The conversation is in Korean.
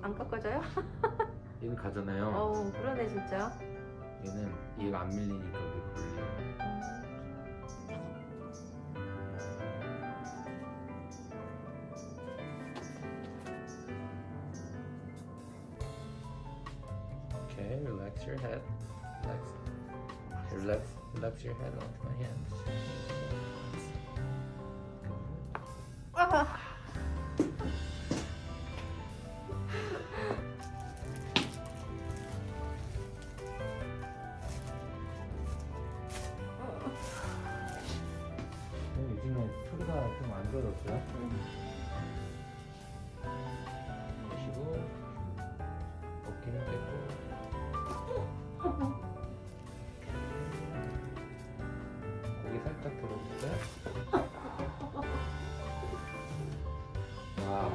안 깎아져요? 얘는 가잖아요. 그러네 진짜. 얘는 얘가 안 밀리니까 여기 걸려요. Okay, relax your head. Relax your head onto my hands. 아. 요즘에 소리가 좀 안 좋아졌어요? 보시고 어깨는 빼고 고개 살짝 들어볼까요? 와우.